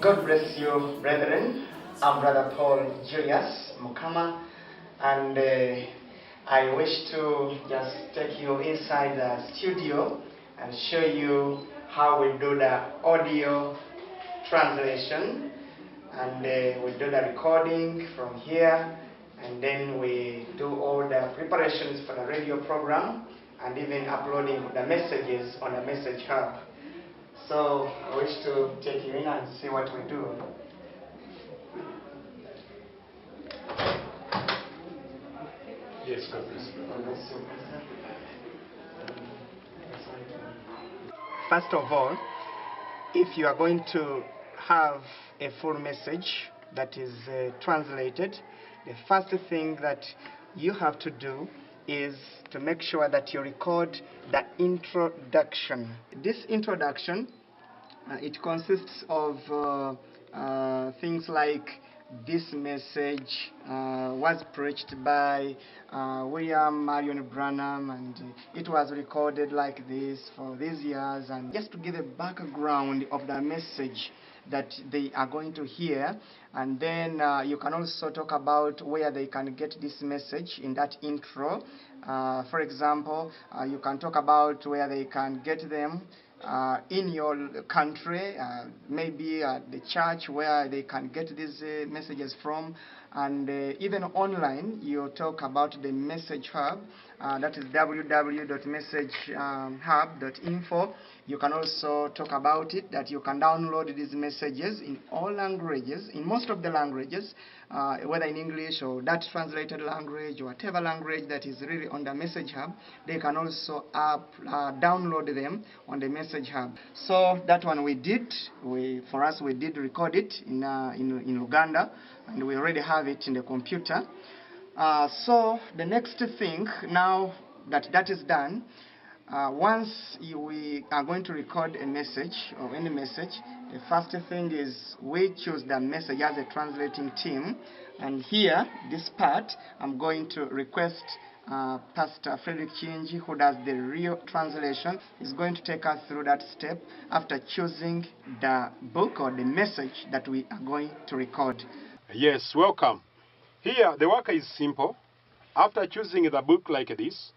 God bless you, brethren. I'm Brother Paul Julius Mukama, and I wish to just take you inside the studio and show you how we do the audio translation, and we do the recording from here, and then we do all the preparations for the radio program and even uploading the messages on the message hub. So I wish to take you in and see what we do. Yes, God bless you. First of all, if you are going to have a full message that is translated, the first thing that you have to do is to make sure that you record the introduction. This introduction, it consists of things like this message was preached by William Marion Branham, and it was recorded like this for these years, and just to give a background of the message that they are going to hear. And then you can also talk about where they can get this message in that intro. For example, you can talk about where they can get them in your country, maybe at the church where they can get these messages from, and even online you talk about the message hub, that is www.messagehub.info. You can also talk about it, that you can download these messages in all languages, in most of the languages, whether in English or that translated language or whatever language that is really on the message hub. They can also download them on the message hub. So that one we did. We did record it in Uganda, and we already have it in the computer. So the next thing, now that is done, once we are going to record a message or any message, the first thing is we choose the message as a translating team. And here, this part, I'm going to request Pastor Frederick Chinji, who does the real translation, is going to take us through that step after choosing the book or the message that we are going to record. Yes, welcome. Here, the work is simple. After choosing the book like this,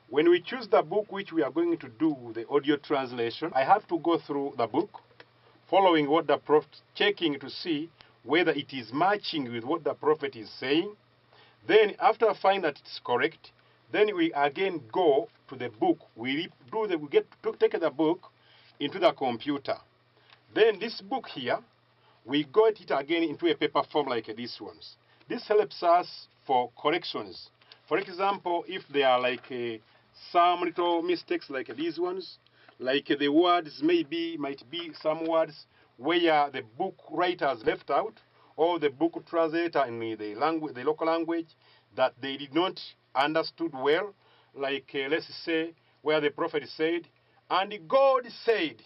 when we choose the book which we are going to do the audio translation, I have to go through the book, following what the prophet, checking to see whether it is matching with what the prophet is saying. Then, after I find that it's correct, then we again go to the book. We take the book into the computer. Then this book here, we got it again into a paper form like these ones. This helps us for corrections. For example, if there are like some little mistakes like these ones, like the words might be some words where the book writers left out, or the book translator in the language, the local language, that they did not understood well, like let's say where the prophet said, and God said,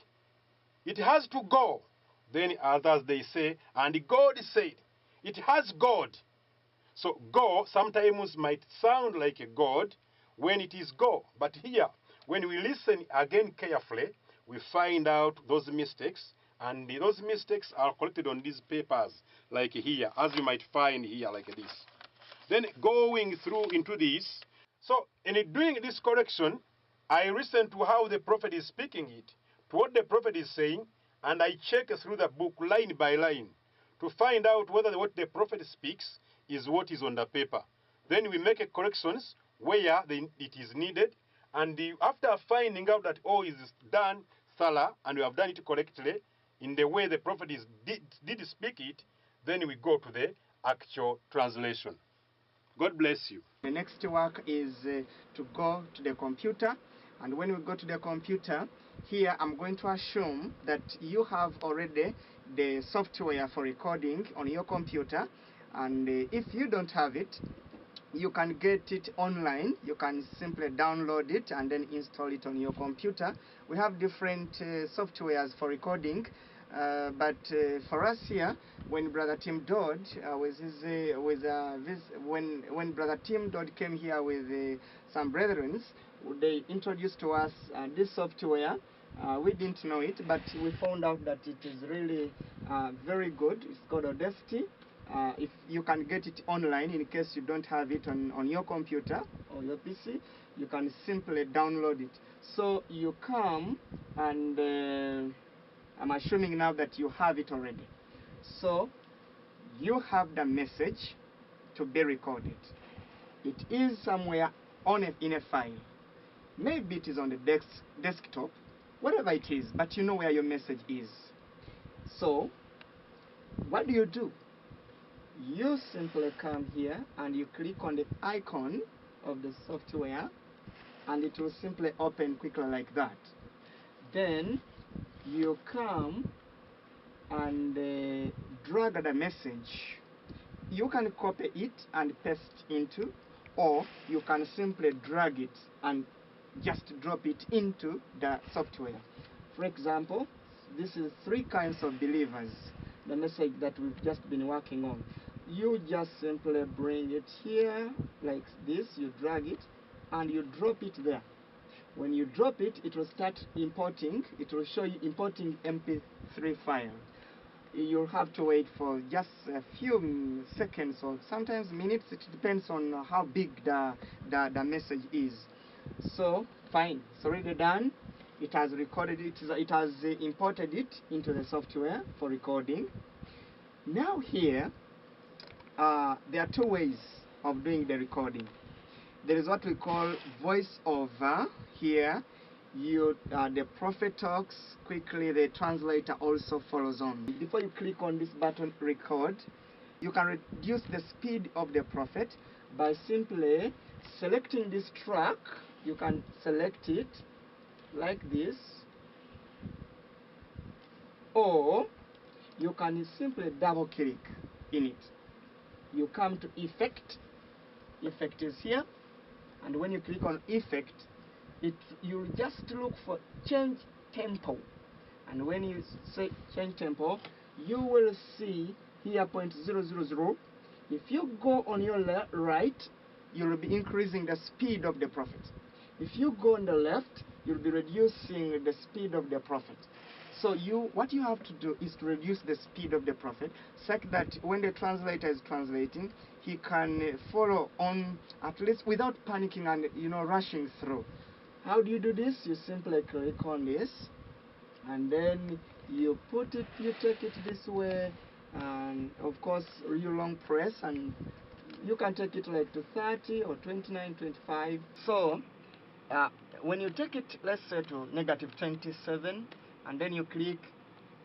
it has to go. Then others they say, and God said, it has God. So go sometimes might sound like a God when it is go. But here, when we listen again carefully, we find out those mistakes, and those mistakes are collected on these papers, like here, as you might find here, like this. Then going through into this, so in doing this correction, I listen to how the prophet is speaking it, to what the prophet is saying, and I check through the book line by line to find out whether what the prophet speaks is what is on the paper. Then we make corrections where it is needed, and after finding out that all is done thorough and we have done it correctly in the way the prophet did speak it, then we go to the actual translation. God bless you. The next work is to go to the computer, and when we go to the computer, here I'm going to assume that you have already the software for recording on your computer, and if you don't have it, you can get it online. You can simply download it and then install it on your computer. We have different softwares for recording, but for us here, when Brother Tim Dodd when Brother Tim Dodd came here with some brethren, they introduced to us this software We didn't know it, but we found out that it is really very good. It's called Audacity. If you can get it online, in case you don't have it on your computer or your PC, you can simply download it. So you come and I'm assuming now that you have it already. So you have the message to be recorded. It is somewhere in a file. Maybe it is on the desktop, whatever it is, but you know where your message is. So what do? You simply come here and you click on the icon of the software, and it will simply open quickly like that. Then you come and drag the message. You can copy it and paste into, or you can simply drag it and just drop it into the software. For example, this is 3 kinds of believers, the message that we've just been working on. You just simply bring it here like this, you drag it and you drop it there. When you drop it, it will start importing. It will show you importing MP3 file. You'll have to wait for just a few seconds or sometimes minutes. It depends on how big the message is. So fine, it's already done. It has recorded it. It has imported it into the software for recording. Now here, there are 2 ways of doing the recording. There is what we call voice over. Here, the prophet talks quickly, the translator also follows on. Before you click on this button, record, you can reduce the speed of the prophet by simply selecting this track. You can select it like this, or you can simply double click in it. You come to effect. Effect is here, and when you click on effect, you'll just look for change tempo, and when you say change tempo, you will see here 0.000. If you go on your right, you'll be increasing the speed of the prophet. If you go on the left, you'll be reducing the speed of the prophet. So what you have to do is to reduce the speed of the prophet, such that when the translator is translating, he can follow on at least without panicking and rushing through. How do you do this? You simply click on this, and then you take it this way, and of course you long press, and you can take it like to 30 or 29, 25. So when you take it, let's say to -27, and then you click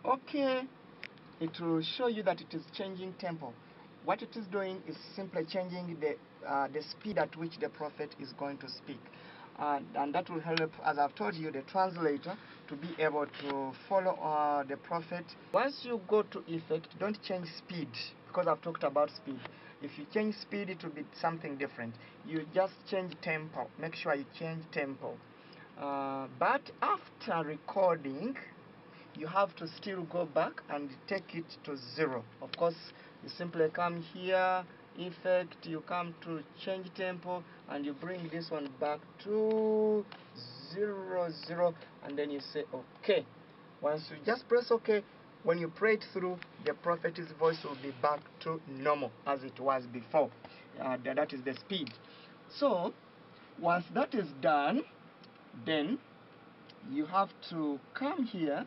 OK, it will show you that it is changing tempo. What it is doing is simply changing the speed at which the prophet is going to speak. And that will help, as I've told you, the translator to be able to follow the prophet. Once you go to effect, don't change speed, because I've talked about speed. If you change speed, it will be something different. You just change tempo. Make sure you change tempo. But after recording, you have to still go back and take it to 0. Of course, you simply come here, effect, you come to change tempo, and you bring this one back to 0, and then you say OK. Once you just press OK, when you pray it through, the prophet's voice will be back to normal as it was before. That is the speed. So once that is done, then you have to come here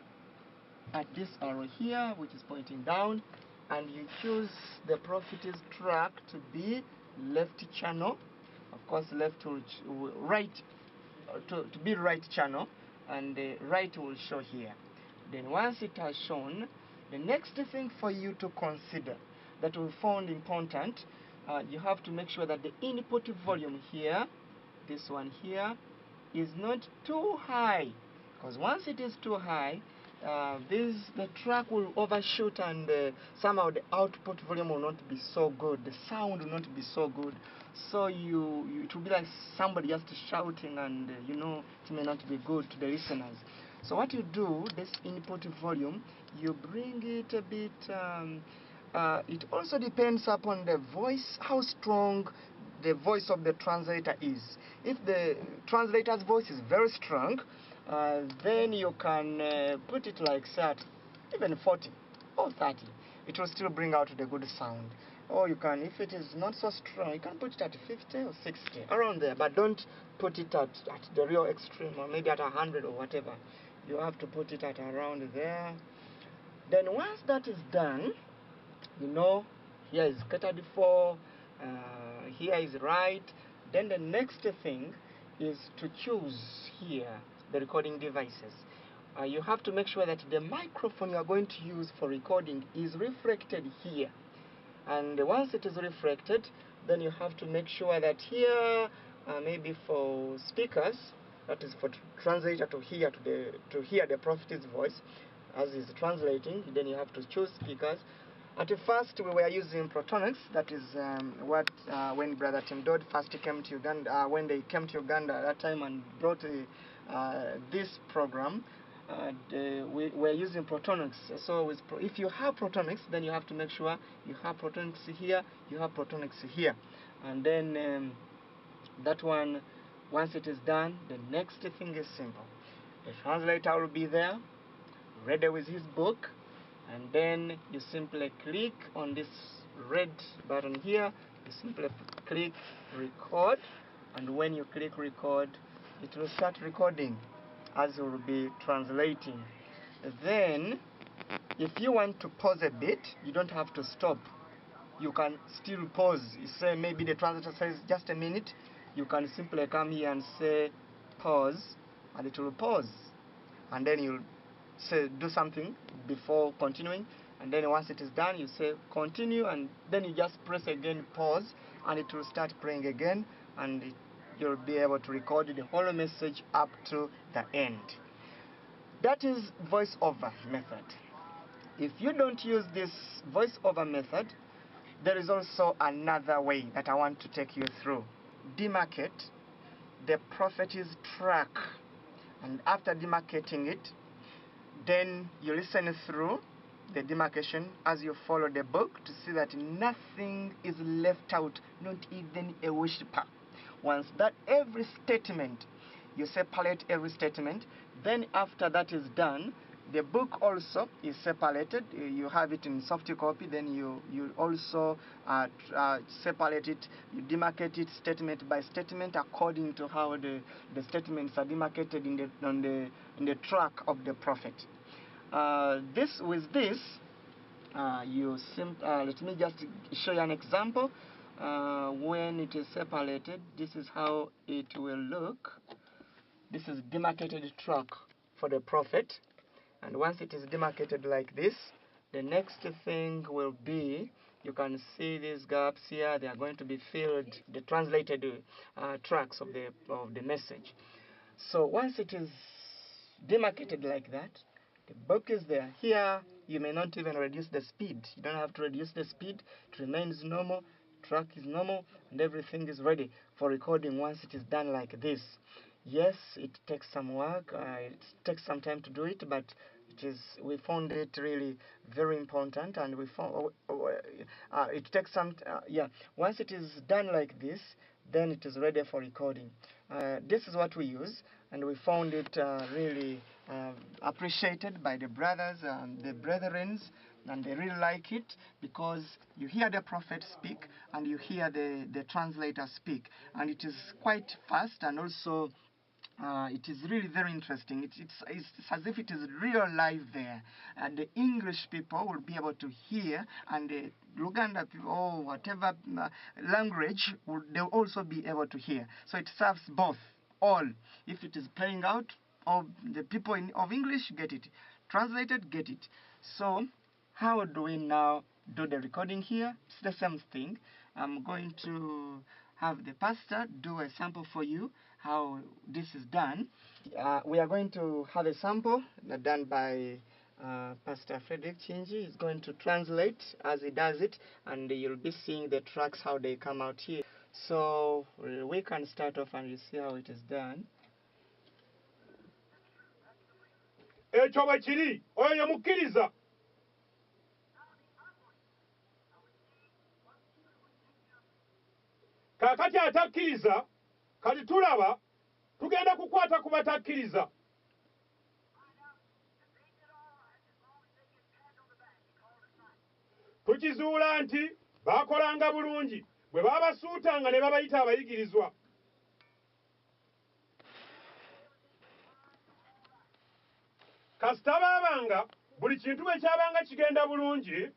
at this arrow here, which is pointing down, and you choose the prophet's track to be left channel. Of course, left to right, to be right channel, and the right will show here. Then once it has shown, the next thing for you to consider that we found important, you have to make sure that the input volume here, this one here, is not too high, because once it is too high, the track will overshoot, and somehow the output volume will not be so good, the sound will not be so good, so it will be like somebody just shouting, and it may not be good to the listeners. So what you do, this input volume, you bring it a bit, it also depends upon the voice, how strong the voice of the translator is. If the translator's voice is very strong, then you can put it like that, even 40 or 30. It will still bring out the good sound. Or you can, if it is not so strong, you can put it at 50 or 60, around there. But don't put it at the real extreme, or maybe at 100 or whatever. You have to put it at around there. Then once that is done, you know, here is catered for, here is right. Then the next thing is to choose here the recording devices. You have to make sure that the microphone you are going to use for recording is reflected here. And once it is reflected, then you have to make sure that here, maybe for speakers, that is for translator to hear the prophet's voice as is translating. Then you have to choose speakers. At first, we were using Protonix. That is when Brother Tim Dodd first came to Uganda. When they came to Uganda at that time and brought this program, we were using Protonix. So if you have Protonix, then you have to make sure you have Protonix here, you have Protonix here, and then that one. Once it is done, the next thing is simple. The translator will be there, ready with his book, and then you simply click on this red button here. You simply click record, and when you click record, it will start recording as it will be translating. Then, if you want to pause a bit, you don't have to stop. You can still pause. You say maybe the translator says just a minute. You can simply come here and say pause, and it will pause. And then you'll say do something before continuing. And then once it is done, you say continue, and then you just press again pause, and it will start playing again, and you'll be able to record the whole message up to the end. That is voiceover method. If you don't use this voiceover method, there is also another way that I want to take you through. Demarcate the prophet's track, and after demarcating it, then you listen through the demarcation as you follow the book to see that nothing is left out, not even a whisper. Once that every statement, you separate every statement, then after that is done, the book also is separated. You have it in soft copy, then you also separate it, you demarcate it statement by statement according to how the statements are demarcated in the track of the prophet. With this, let me just show you an example. When it is separated, this is how it will look. This is demarcated track for the prophet. And once it is demarcated like this, the next thing will be, you can see these gaps here, they are going to be filled, the translated tracks of the message. So once it is demarcated like that, the book is there. Here, you may not even reduce the speed. You don't have to reduce the speed. It remains normal. Track is normal, and everything is ready for recording once it is done like this. Yes, it takes some work. It takes some time to do it, but we found it really very important, and we found it takes some. Once it is done like this, then it is ready for recording. This is what we use, and we found it really appreciated by the brothers and the brethren, and they really like it because you hear the prophet speak and you hear the translator speak, and it is quite fast, and also it is really very interesting. It's as if it is real live there, and the English people will be able to hear, and the Luganda people or whatever language they'll also be able to hear. So it serves both. All, if it is playing out, or the people of English get it, translated get it. So how do we now do the recording here? It's the same thing. I'm going to have the pastor do a sample for you how this is done. We are going to have a sample done by Pastor Frederick Chinji. He's going to translate as he does it, and you'll be seeing the tracks how they come out here. So we can start off and you see how it is done. Ekyo bwe kiri, oyo ye mukkiriza. Kaakati atakkiriza, kati tulaba, tugenda kukwata ku batakkiriza. tukizuula nti baakolanga bulungi bwe baabasuutanga ne babayita abayigirizwa. Kasita baabanga buli kintu bwe kyabanga kigenda bulungi,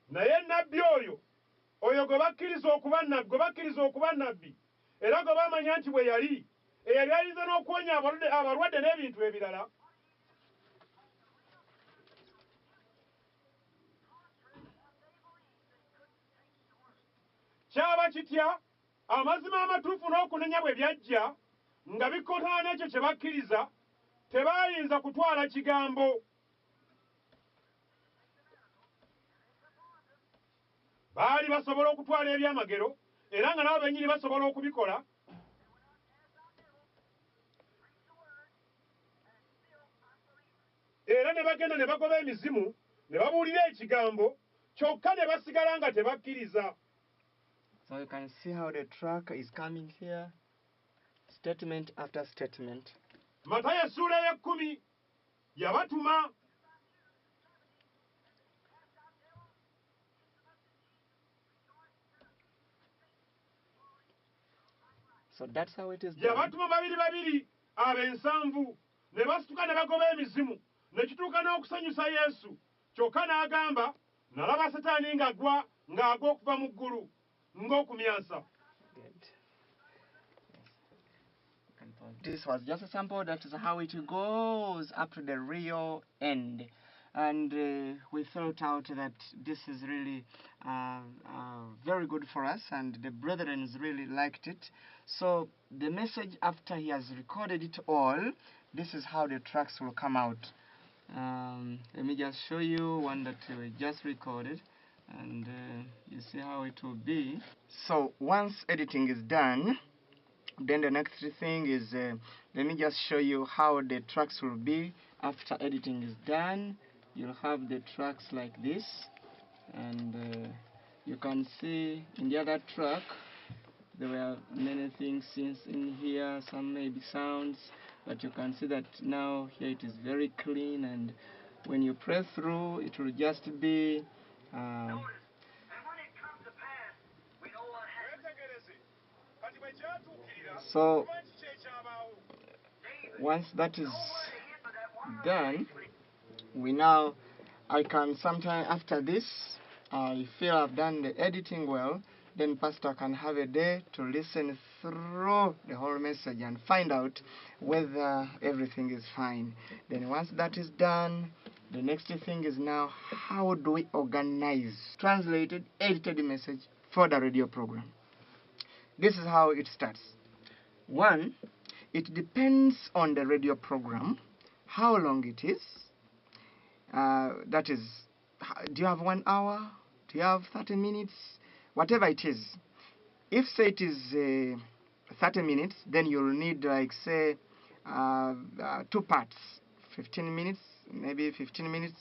naye nnabbi oyo gwe bakkiriza okuba nnabbi era gwe baamanya nti bwe yali eyali ayinza n'okuwonya abalwadde n'ebintu ebirala, kyaba kitya amazima amatuufu n'okunenya bwe byajja nga bikkontana n'ekyo kye bakkiriza, tebaayinza kutwala kigambo. Baali basobola okutwala ebyamagero era nga nabo bennyini basobola okubikola, era ne bagenda ne bagoba emizimu ne babuulira ekigambo kyokka ne basigala nga tebakkiriza. So you can see how the track is coming here, statement after statement. Matayo essuula 10 yabatuma. So that's how it is done. Yabatuma babiri ab'ensanvu ne basituka ne bagoba emizimu ne kituuka n'okusanyusa Yesu, kyokka n'agamba, nalaba Setaani ng'agwa okuva mu ggulu ng'okumyansa. Good. This was just a sample. That is how it goes up to the real end. And we thought out that this is really very good for us, and the brethren really liked it. So the message, after he has recorded it all, this is how the tracks will come out. Let me just show you one that we just recorded, and you see how it will be. So once editing is done, then the next thing is, let me just show you how the tracks will be after editing is done. You'll have the tracks like this, and you can see in the other track there were many things in here, some maybe sounds, but you can see that now here it is very clean, and when you press through it will just be so once that is done, I can sometime after this, I feel I've done the editing well, then pastor can have a day to listen through the whole message and find out whether everything is fine. Then once that is done, the next thing is now, how do we organize translated, edited message for the radio program? This is how it starts. 1, it depends on the radio program, how long it is. That is, do you have 1 hour? Do you have 30 minutes? Whatever it is. If, say, it is 30 minutes, then you'll need, like, say, 2 parts. 15 minutes, maybe 15 minutes.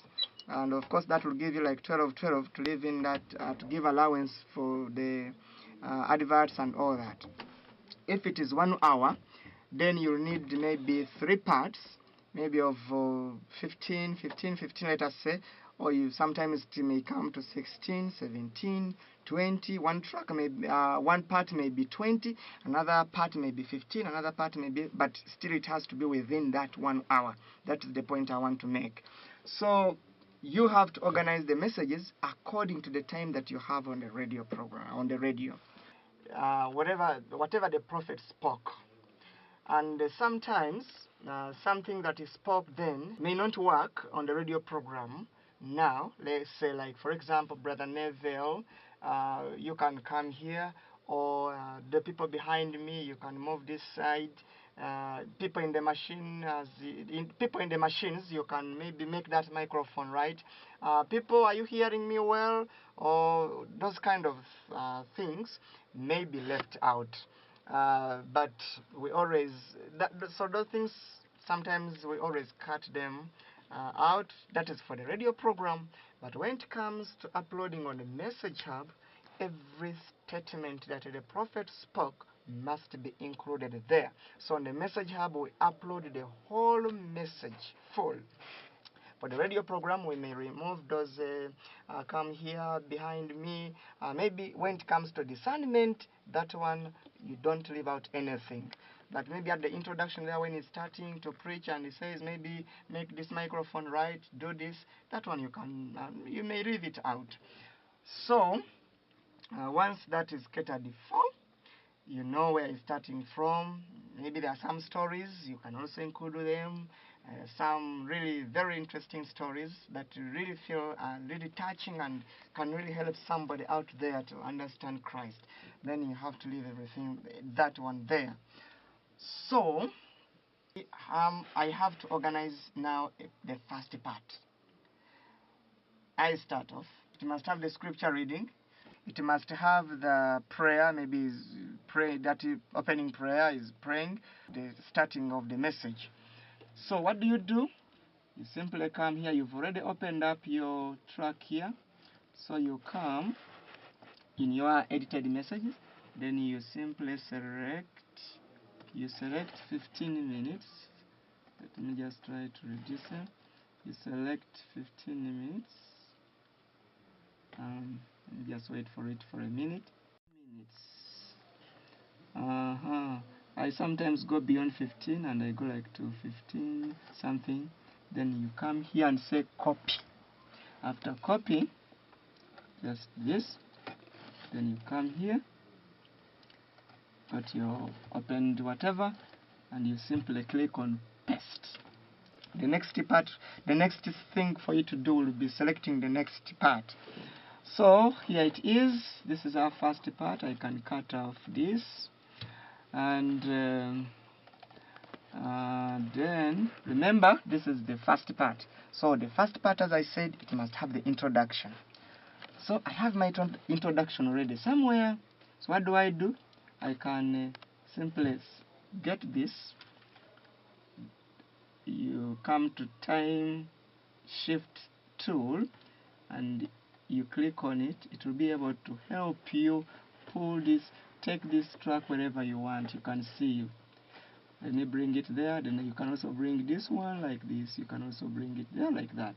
And, of course, that will give you, like, 12 to live in that, to give allowance for the adverts and all that. If it is 1 hour, then you'll need maybe 3 parts, maybe of 15, let us say, or you sometimes it may come to 16, 17, 20. One track may be, one part may be 20, another part may be 15, another part may be, but still it has to be within that 1 hour. That is the point I want to make. So you have to organize the messages according to the time that you have on the radio program, on the radio. Whatever the prophet spoke. And sometimes something that is spoke then may not work on the radio program. Now, let's say, like, for example, Brother Neville, you can come here, or the people behind me, you can move this side. People in the machine, people in the machines, you can maybe make that microphone right. People, are you hearing me well? Or those kind of things may be left out. But we always, so those things, sometimes we always cut them out. That is for the radio program. But when it comes to uploading on the message hub, every statement that the prophet spoke must be included there. So on the Message Hub, we upload the whole message full. For the radio program, we may remove those come here behind me. Maybe when it comes to discernment, that one you don't leave out anything. But maybe at the introduction there, when he's starting to preach and he says maybe make this microphone right, do this, that one you can you may leave it out. So once that is catered for, you know where you're starting from. Maybe there are some stories, you can also include them. Some really very interesting stories that you really feel are really touching and can really help somebody out there to understand Christ. Then you have to leave everything, that one there. So, I have to organize now the first part. I start off. It must have the scripture reading. It must have the prayer, maybe that opening prayer is praying, the starting of the message. So what do? You simply come here. You've already opened up your track here. So you come in your edited messages. Then you simply select 15 minutes. Let me just try to reduce it. You select 15 minutes. Let me just wait for it for a minute. I sometimes go beyond 15 and I go like to 15 something. Then you come here and say copy. After copy, just this. Then you come here, got your opened whatever, and you simply click on paste. The next thing for you to do will be selecting the next part. So here it is. This is our first part. I can cut off this. And then remember, this is the first part. So the first part, as I said, it must have the introduction. So I have my introduction already somewhere. So what do? I can simply get this. You come to time shift tool and you click on it. It will be able to help you pull this, take this track wherever you want. You can see. Let me bring it there. Then you can also bring this one like this. You can also bring it there like that.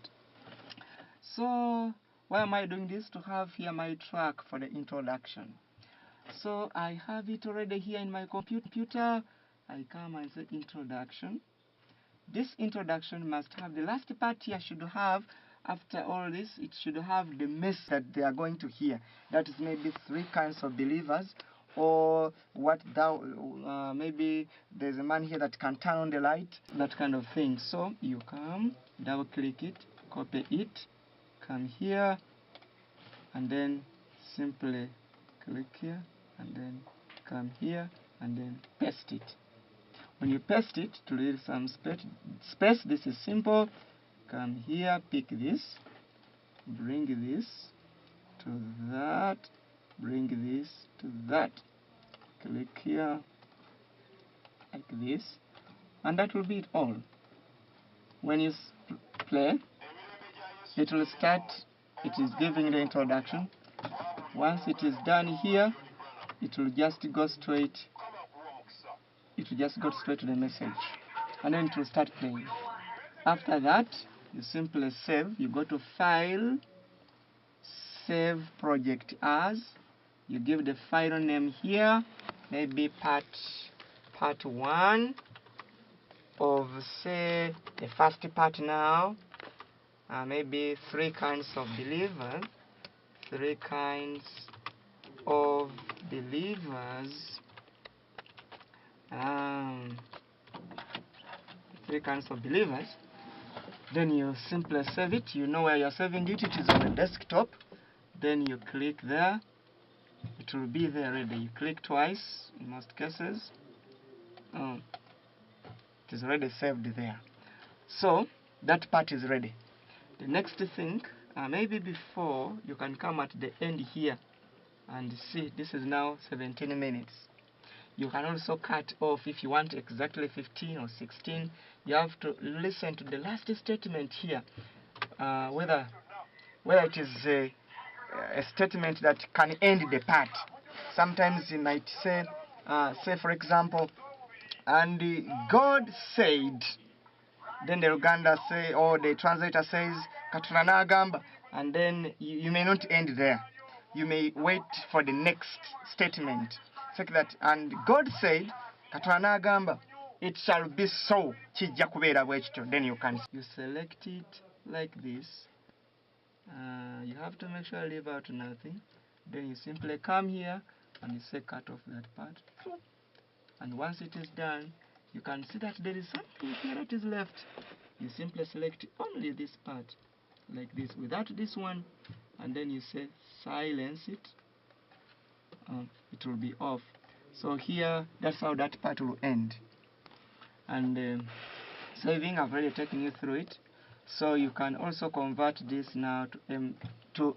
So why am I doing this? To have here my track for the introduction. So I have it already here in my computer. I come and say introduction. This introduction must have the last part here should have, after all this, it should have the message that they are going to hear. That is maybe 3 kinds of believers, or what thou, maybe there's a man here that can turn on the light, that kind of thing. So you come, double click it, copy it, come here, and then simply click here, and then come here, and then paste it. When you paste it, to leave some space, this is simple. Come here, pick this, bring this to that, bring this to that. Click here, like this, and that will be it all. When you play, it will start, it is giving the introduction. Once it is done here, it will just go straight. It will just go straight to the message, and then it will start playing. After that, you simply save. You go to File, Save Project As. You give the file name here, maybe part 1 of, say, the first part now. Maybe 3 kinds of believers. 3 kinds of believers. 3 kinds of believers. Then you simply save it. You know where you're saving it. It is on the desktop. Then you click there. It will be there ready. You click twice in most cases. It is already saved there. So that part is ready. The next thing, maybe before, you can come at the end here and see this is now 17 minutes. You can also cut off if you want exactly 15 or 16. You have to listen to the last statement here, whether it is a statement that can end the part. Sometimes you might say, say for example, and God said, then the Uganda say, or the translator says, Katonda n'agamba, and then you may not end there. You may wait for the next statement. It's like that, and God said, Katonda n'agamba, it shall be so, kijja kubeera bwe kityo. Then you select it like this. You have to make sure you leave out nothing. Then you simply come here and you say cut off that part. And once it is done, you can see that there is something here that is left. You simply select only this part, like this, without this one, and then you say silence it. It will be off. So here, that's how that part will end. And saving, I've already taken you through it. So you can also convert this now to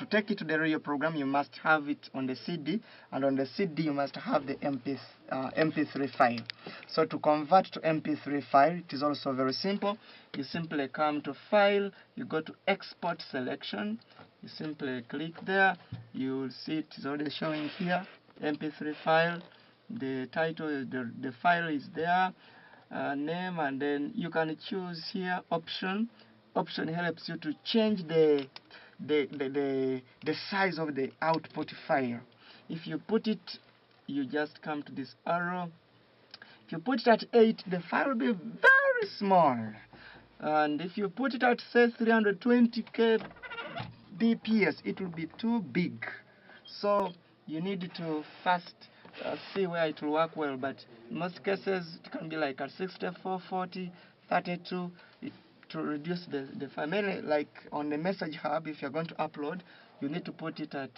take it to the radio program. You must have it on the CD, and on the CD you must have the MP3 file. So to convert to MP3 file, it is also very simple. You simply come to File, you go to Export Selection, you simply click there. You will see it is already showing here, MP3 file. The title, the file is there. Name, and then you can choose here option. Option helps you to change the size of the output file. If you put it, you just come to this arrow. If you put it at 8, the file will be very small, and if you put it at say 320 kbps, it will be too big. So you need to first see where it will work well, but in most cases it can be like at 64, 40, 32 to reduce the file. Mainly like on the message hub, if you're going to upload, you need to put it at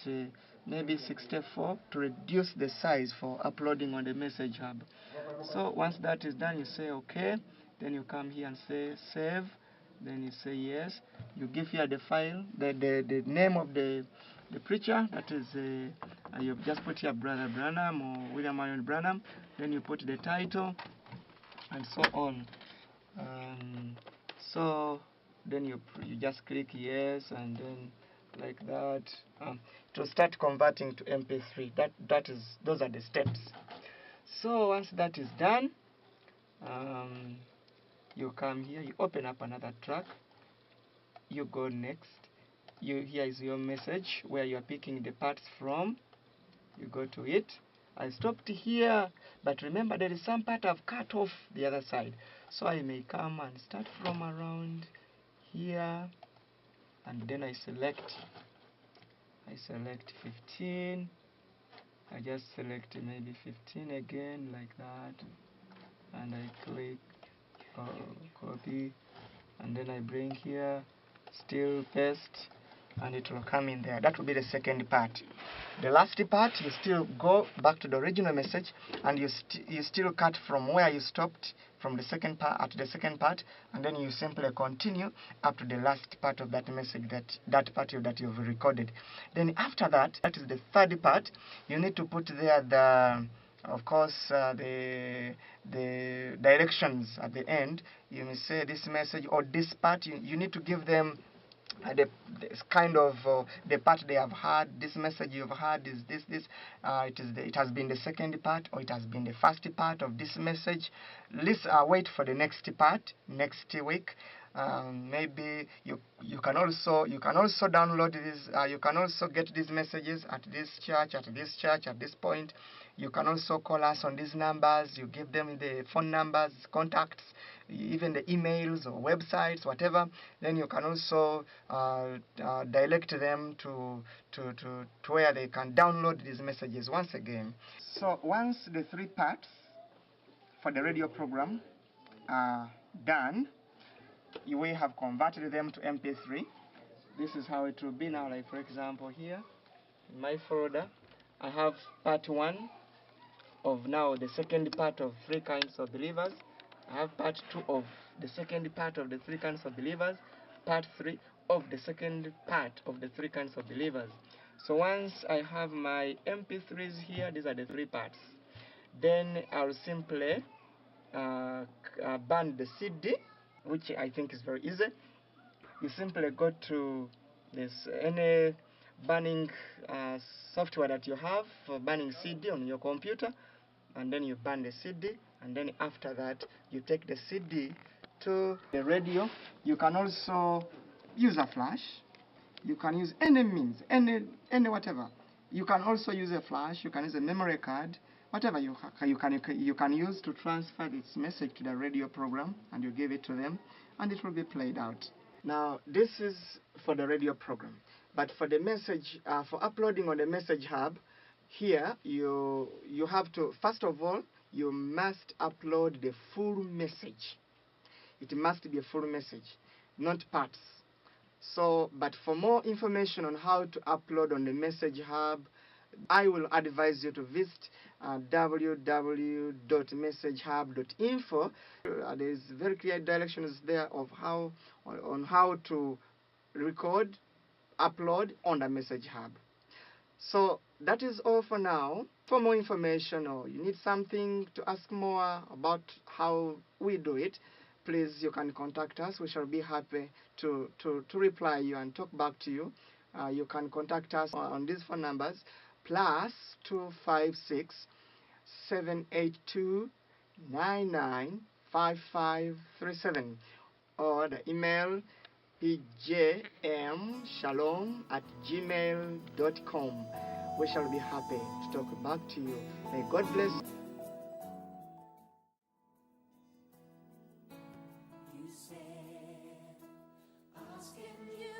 maybe 64 to reduce the size for uploading on the message hub. So once that is done, you say okay, then you come here and say save, then you say yes. You give here the file, the name of the preacher, that is you've just put here Brother Branham or William Marion Branham. Then you put the title and so on. So then you just click yes, and then like that to start converting to MP3. Those are the steps. So once that is done, you come here, you open up another track, you go next. Here is your message where you are picking the parts from. You go to it. I stopped here, but remember there is some part I've cut off the other side. So I may come and start from around here, and then I select 15. I just select maybe 15 again, like that, and I click copy, and then I bring here, still paste, and it will come in there. That will be the second part. The last part, you still go back to the original message, and you still cut from where you stopped from the second part at the second part, and then you simply continue up to the last part of that message, that part that you've recorded. Then after that, that is the third part. You need to put there of course, the directions at the end. You may say this message or this part. You need to give them this kind of the part they have heard. This message you've heard is this. It has been the second part, or it has been the first part of this message. Wait for the next part next week. Maybe you can also download this. You can also get these messages at this church, at this point. You can also call us on these numbers. You give them the phone numbers, contacts, even the emails or websites, whatever. Then you can also direct them to where they can download these messages once again. So once the 3 parts for the radio program are done, you will have converted them to MP3. This is how it will be now. Like for example, here in my folder, I have part 1 of now the second part of 3 kinds of believers. I have part 2 of the second part of the 3 kinds of believers, part 3 of the second part of the 3 kinds of believers. So once I have my MP3s here, these are the 3 parts. Then I'll simply burn the CD, which I think is very easy. You simply go to any burning software that you have for burning CD on your computer. and then you burn the CD, and then after that you take the CD to the radio. You can also use a flash. You can use any means, any whatever. You can also use a flash. You can use a memory card, whatever you can use to transfer this message to the radio program, and you give it to them, and it will be played out. Now this is for the radio program, but for the message, for uploading on the Message Hub, here you have to, first of all, you must upload the full message. It must be a full message, not parts. So, but for more information on how to upload on the Message Hub, I will advise you to visit www.messagehub.info. There is very clear directions there of how to record, upload on the Message Hub. So that is all for now. For more information, or you need something to ask more about how we do it, please, you can contact us. We shall be happy to reply you and talk back to you. You can contact us on these phone numbers, +256 782 995537, or the email pjmshalom@gmail.com. We shall be happy to talk back to you. May God bless you. You said, asking you